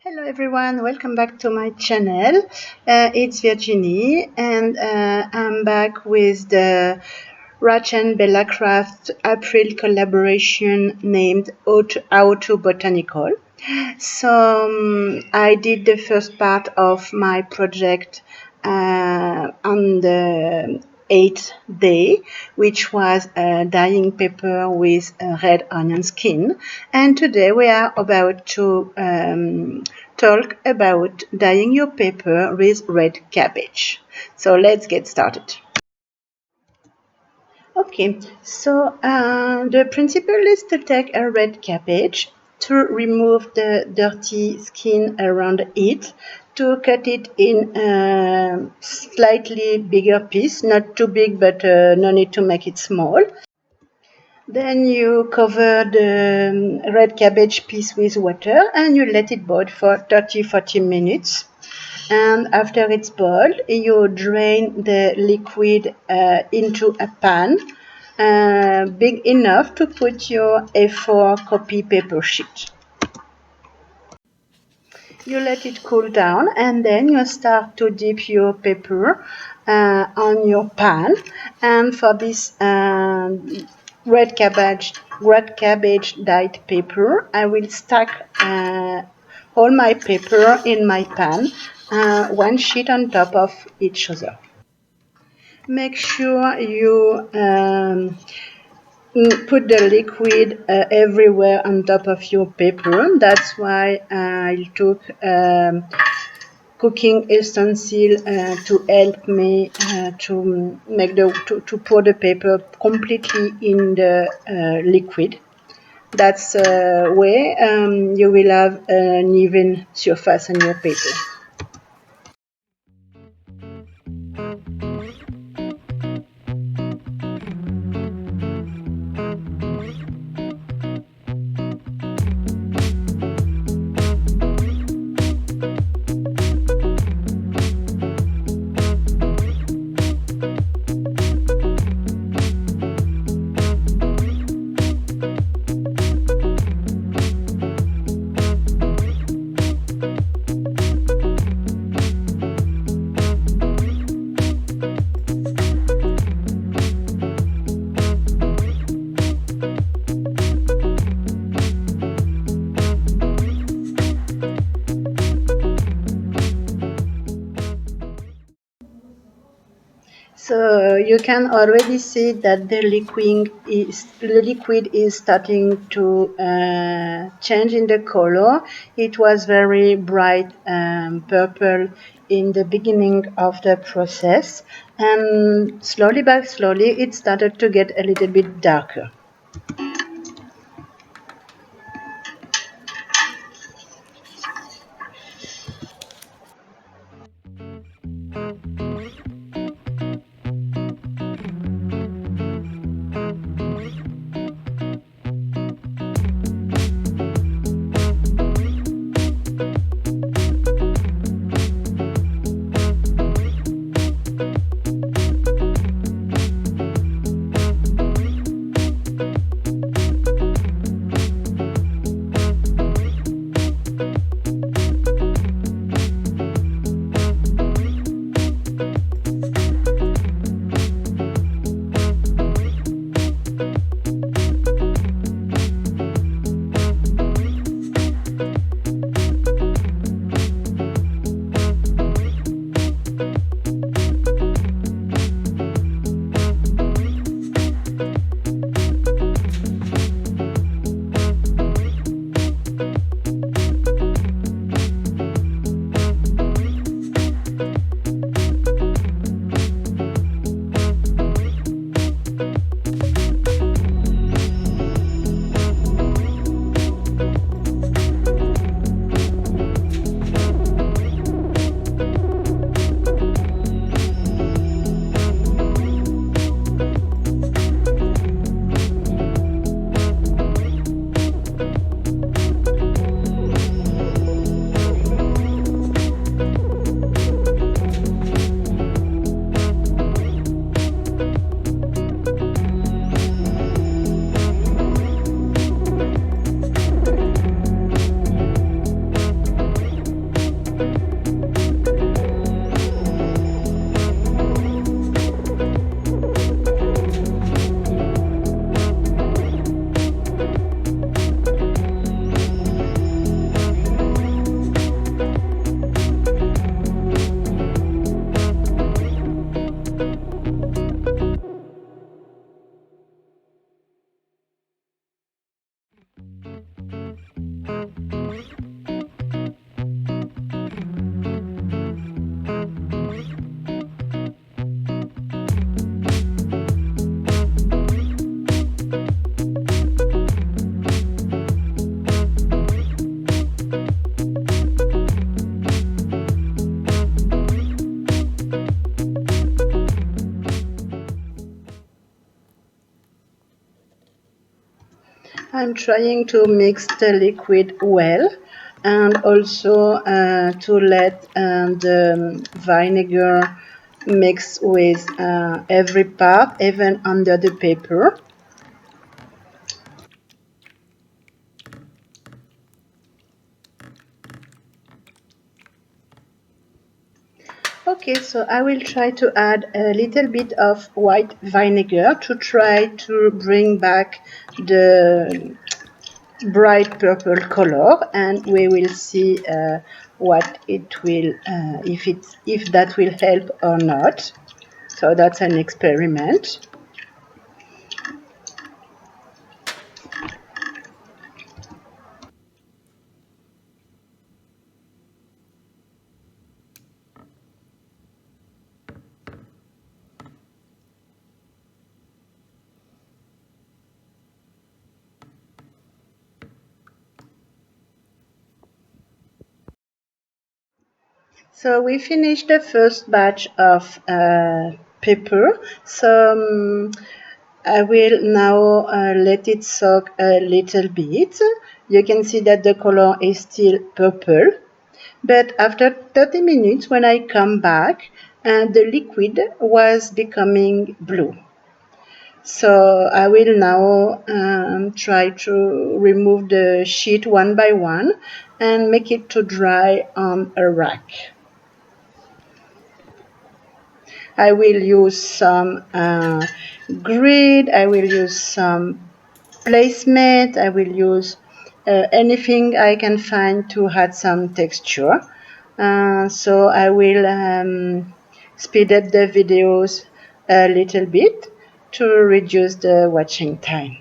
Hello everyone, welcome back to my channel. It's Virginie and I'm back with the Rach and Bella Craft April collaboration named Howtobotanical. So I did the first part of my project on the 8th day, which was dyeing paper with red onion skin. And today we are about to talk about dyeing your paper with red cabbage. So let's get started. Okay, so the principle is to take a red cabbage, to remove the dirty skin around it, to cut it in a slightly bigger piece, not too big, but no need to make it small. Then you cover the red cabbage piece with water and you let it boil for 30-40 minutes. And after it's boiled, you drain the liquid into a pan big enough to put your A4 copy paper sheet. You let it cool down and then you start to dip your paper on your pan. And for this red cabbage dyed paper, I will stack all my paper in my pan, one sheet on top of each other. Make sure you put the liquid everywhere on top of your paper. That's why I took cooking utensil to help me to make to pour the paper completely in the liquid. That's way you will have an even surface on your paper. So you can already see that the liquid is starting to change in the color. It was very bright purple in the beginning of the process, and slowly by slowly it started to get a little bit darker. I'm trying to mix the liquid well, and also to let the vinegar mix with every part, even under the paper. Okay, so I will try to add a little bit of white vinegar to try to bring back the bright purple color, and we will see what it will, if that will help or not. So that's an experiment. So we finished the first batch of paper. So I will now let it soak a little bit. You can see that the color is still purple. But after 30 minutes, when I come back, the liquid was becoming blue. So I will now try to remove the sheet one by one and make it to dry on a rack. I will use some grid, I will use some placemat, I will use anything I can find to add some texture. So I will speed up the videos a little bit to reduce the watching time.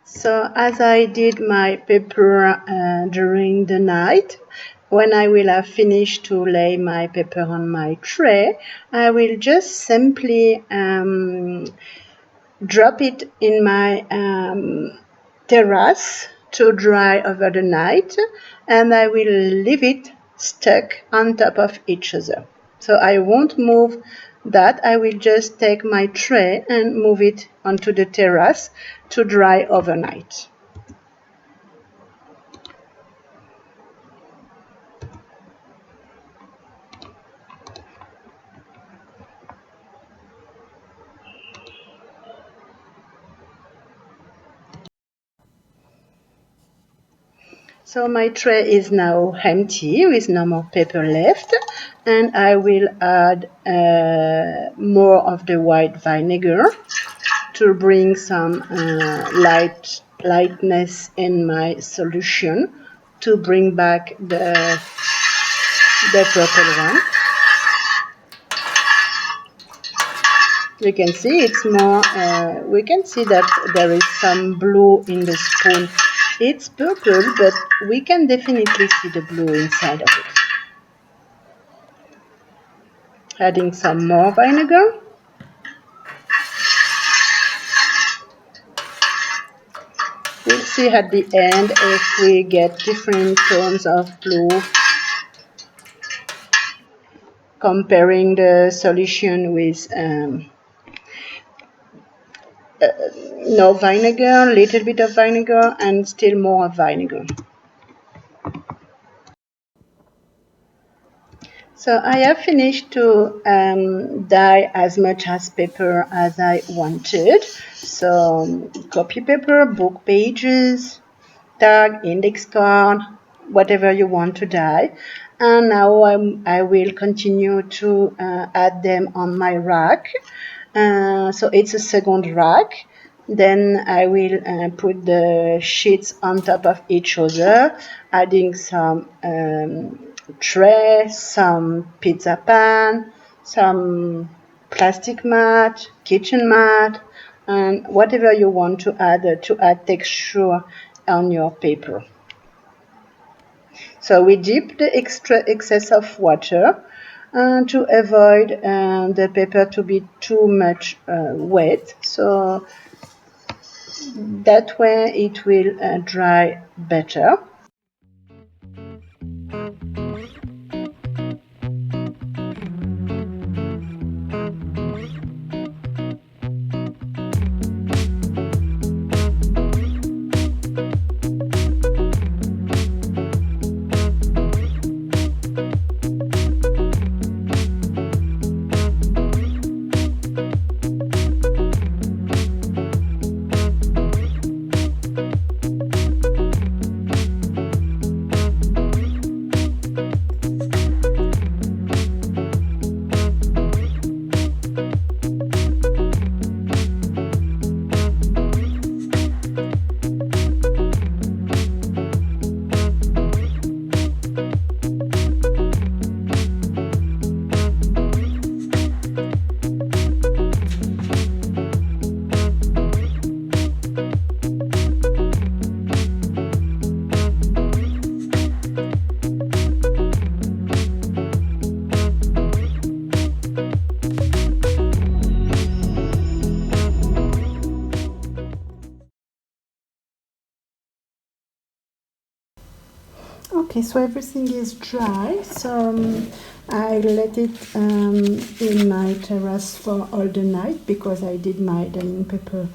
So as I did my paper during the night, when I will have finished to lay my paper on my tray, I will just simply drop it in my terrace to dry over the night, and I will leave it stuck on top of each other. So I won't move that. I will just take my tray and move it onto the terrace to dry overnight. So my tray is now empty with no more paper left, and I will add more of the white vinegar to bring some lightness in my solution, to bring back the purple one. You can see it's more, we can see that there is some blue in the spoon. It's purple, but we can definitely see the blue inside of it. Adding some more vinegar. We'll see at the end if we get different tones of blue comparing the solution with no vinegar, little bit of vinegar, and still more vinegar. So I have finished to dye as much as paper as I wanted. So copy paper, book pages, tag, index card, whatever you want to dye. And now I will continue to add them on my rack. So it's a second rack. Then I will put the sheets on top of each other, adding some tray, some pizza pan, some plastic mat, kitchen mat, and whatever you want to add texture on your paper. So we dip the excess of water to avoid the paper to be too much wet. So that way it will dry better. Okay, so everything is dry, so I let it in my terrace for all the night because I did my dyeing paper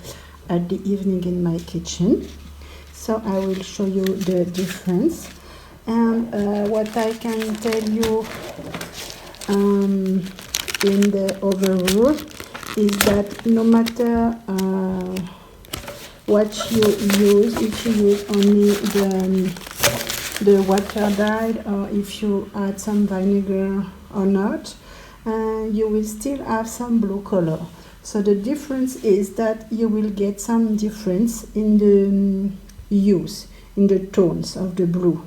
at the evening in my kitchen. So I will show you the difference. And what I can tell you in the overall is that no matter what you use, if you use only the water dyed or if you add some vinegar or not, you will still have some blue color. So the difference is that you will get some difference in the hues, in the tones of the blue.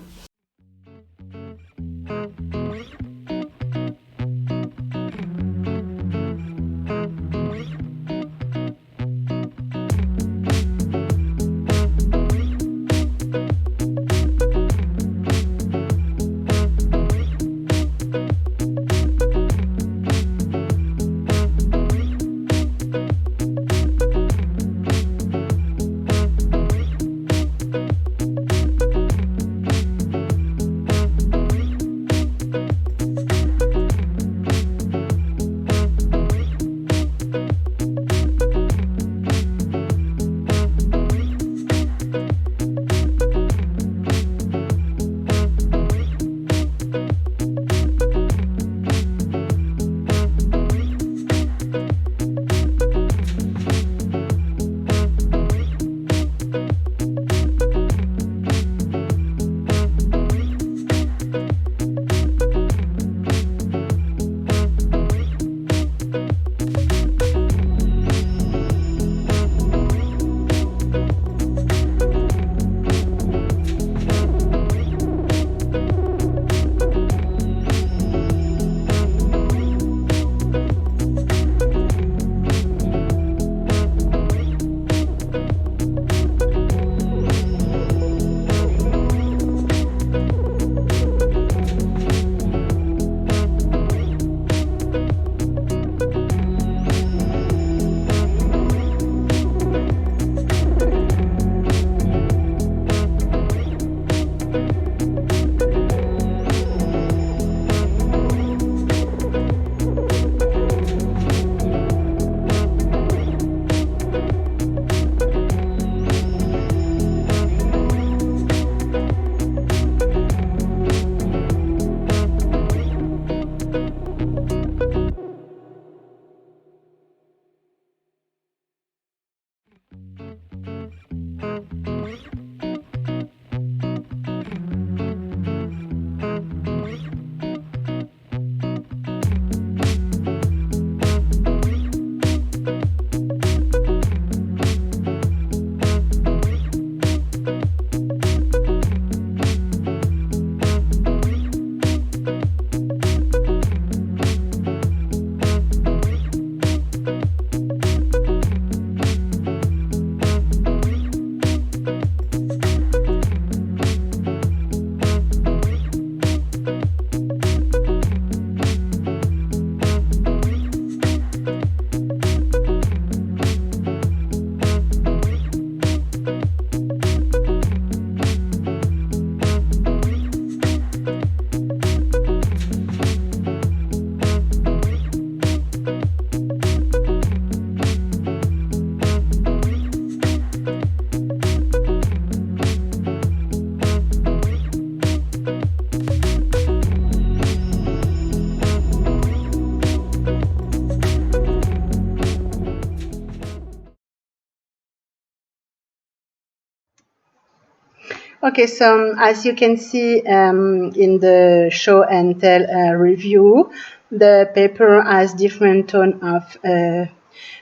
Okay, so as you can see in the show and tell review, the paper has different tone of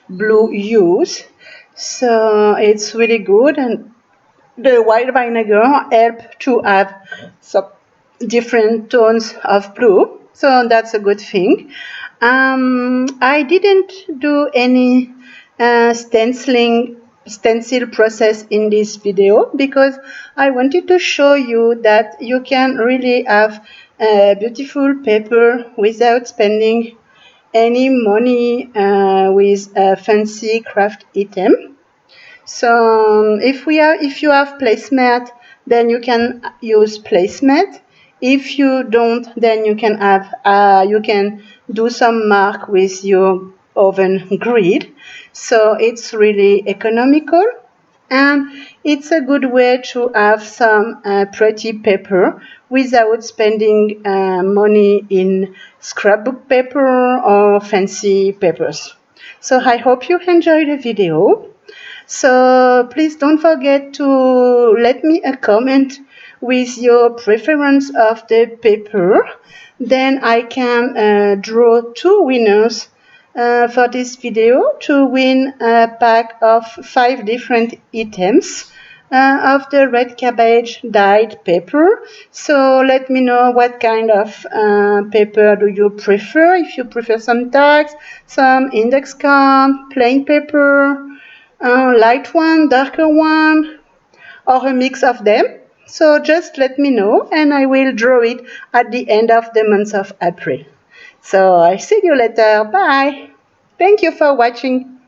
blue hues, so it's really good, and the white vinegar help to have some different tones of blue, so that's a good thing. I didn't do any stencil process in this video because I wanted to show you that you can really have a beautiful paper without spending any money with a fancy craft item. So if you have placemat, then you can use placemat. If you don't, then you can do some mark with your oven grid. So it's really economical, and it's a good way to have some pretty paper without spending money in scrapbook paper or fancy papers. So I hope you enjoyed the video. So please don't forget to let me a comment with your preference of the paper. Then I can draw two winners for this video to win a pack of 5 different items of the red cabbage dyed paper. So let me know what kind of paper do you prefer. If you prefer some tags, some index card, plain paper, light one, darker one, or a mix of them. So just let me know and I will draw it at the end of the month of April. So I'll see you later. Bye. Thank you for watching.